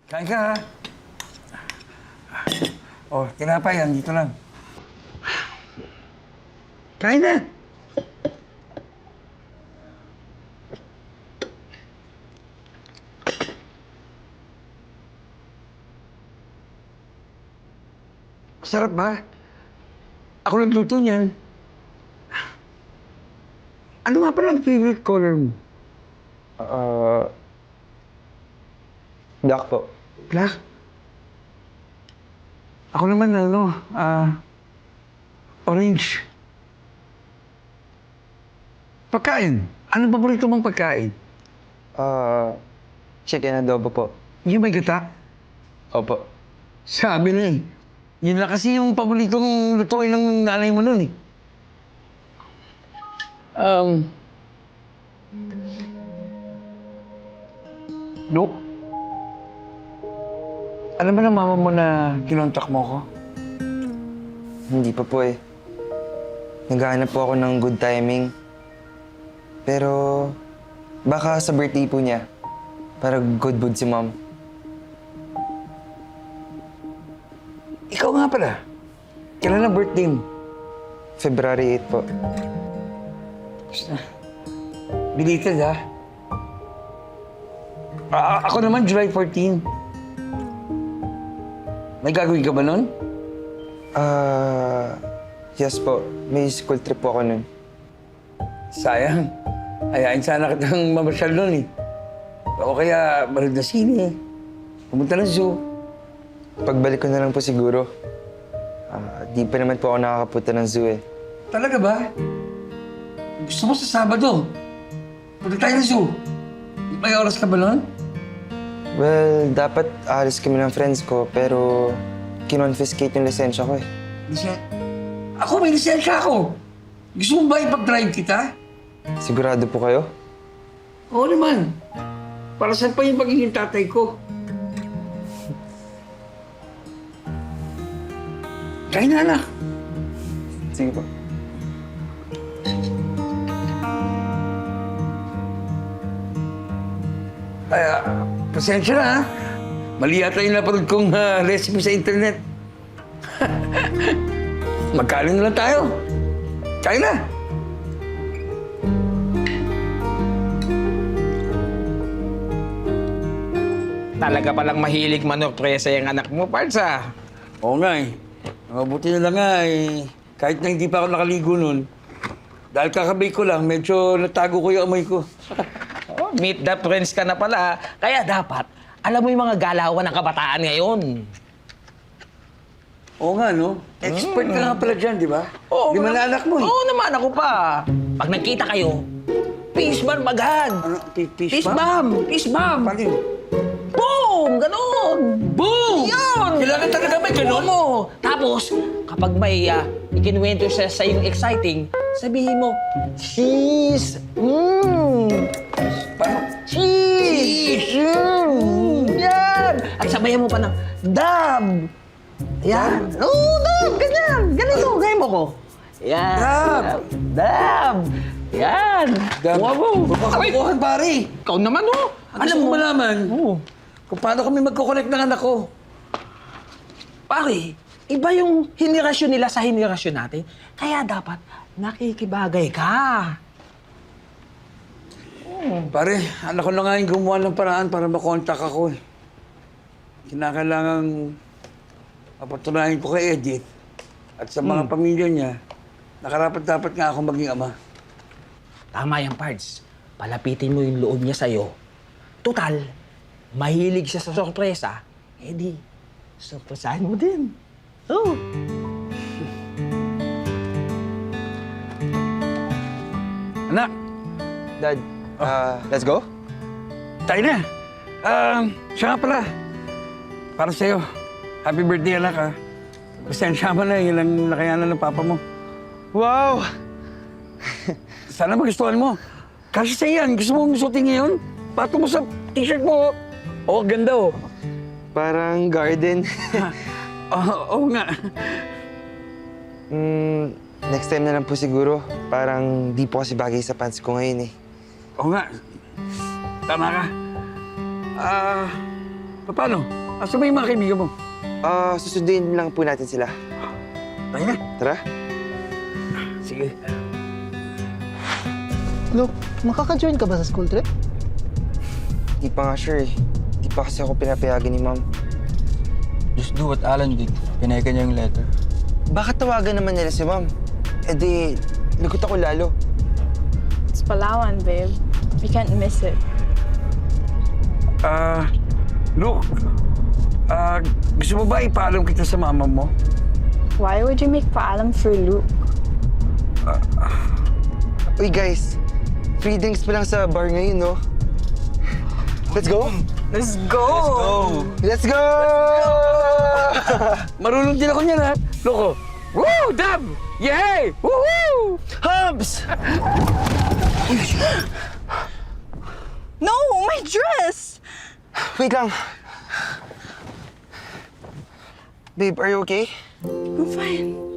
Kain ka, ha? Oh, tinapay yan. Dito lang. Kain na! Sarap ba? Ako nagluto niyan. Ano nga pala ang favorite color mo? Black po. Black? Ako naman, orange. Pagkain. Anong paborito mong pagkain? Chicken adobo po. Yung may gata? Opo. Sabi na eh. Yun lang kasi yung paboritong lutuin ng nanay mo nun eh. Look. Alam mo na mama mo na kinontak mo ko? Hindi pa po eh. Naghahanap po ako ng good timing. Pero baka sa birthday po niya. Para good mood si mom. Ikaw nga pala. Kailan ang birthday mo? February 8 po. Belated ha? Ako naman July 14. May gagawin ka ba nun? Yes po. May school trip po ako nun. Sayang. Ayain sana kitang mamasyal nun eh. O kaya manood na sine. Pumunta ng zoo. Pagbalik ko na lang po siguro. Di pa naman po ako nakakapunta ng zoo eh. Talaga ba? Gusto mo sa Sabado? Punta tayo ng zoo. May oras ka ba nun? Well, dapat alis kami ng friends ko, pero kinonfiscate yung lisensya ko eh. Ako, may lisensya ako. Gusto mo ba ipag-drive kita? Sigurado po kayo? Oo naman. Para saan pa yung pagiging tatay ko? Kain na, anak. Sige po. Ay, pasensya na, ha? Mali yata yung napanood kong recipe sa internet. Magkain na lang tayo. Kain na. Talaga palang mahilig manurpresa yung anak mo, Pards, ah. Oo nga eh. Mabuti na lang nga eh. Kahit na hindi pa ako nakaligo nun, dahil kakabay ko lang, medyo natago ko yung amoy ko. Oh, meet the friends ka na pala. Kaya dapat, alam mo yung mga galawan ng kabataan ngayon. Oo nga, no? Expert ka nga pala dyan, di ba? Oo, Di man na anak mo eh. Oo naman, ako pa. Pag nagkita kayo, peace bomb agad. Ano? Fish Peace ba? bomb! Peace bomb! Paano yun? Boom! Ganon! Boom! Yun! Kailangan talaga may ganon? Oo. Tapos, kapag may ikinuwento siya sa yung exciting, sabihin mo, cheese! Paano? Cheese! Yan! At sabayan mo pa ng dab! Yan! Oo, dab! Ganyan! Ganito! Gaya mo ko! Yan! Dab! Dab! Yan! Wow! Makakukuhan, pare! Ikaw naman, oh! Alam mo malaman Oo. kung paano kami magkoconnect ng anak ko. Pare, iba yung henerasyon nila sa henerasyon natin. Kaya dapat nakikibagay ka. Pare, anak ko na nga yung gumawa ng paraan para makontak ako eh. Kinakailangan mapatunayan ko kay Edith at sa mga pamilya niya na karapat-dapat nga ako maging ama. Tama yan, Pards. Palapitin mo yung loob niya sa'yo. Total, mahilig siya sa sorpresa. Eh di, sorpresahin mo din. Oh. Anak, Dad, let's go? tayo na. Siya nga pala. Para sa'yo. Happy birthday, anak, ha. Pasensya mo na, yun ang nakayanan ng papa mo. Wow! Sana magustuhan mo. Kasi sa yan, gusto mo suotin ngayon? Pato mo sa t-shirt mo. Oh, ganda, oh. Parang garden. Oo nga. Next time na lang po siguro. Parang di po kasi bagay sa pants ko ngayon eh. Oo nga. Tama ka. Paano? Asa ba yung mga kaibigan mo? Susunduin lang po natin sila. Tayo na. Tara. Sige. Luke, makaka-join ka ba sa school trip? Di pa nga sure eh. Di pa kasi ako pinapayagan ni Ma'am. Just do what Alan did. Pinaykan niya yung letter. Bakit tawagan naman nila si Ma'am? Eh di, lagot ako lalo. It's Palawan, babe. We can't miss it. Look. Gusto mo ba ipaalam kita sa mama mo? Why would you make paalam for Luke? Uy guys, free drinks pa lang sa bar ngayon, no? Let's go! Let's go! Let's go! Marunong din ako niyan, ha? Loko. Woo! Dab! Yay! Woohoo! Hubs! No! My dress! Wait lang. Babe, are you okay? I'm fine.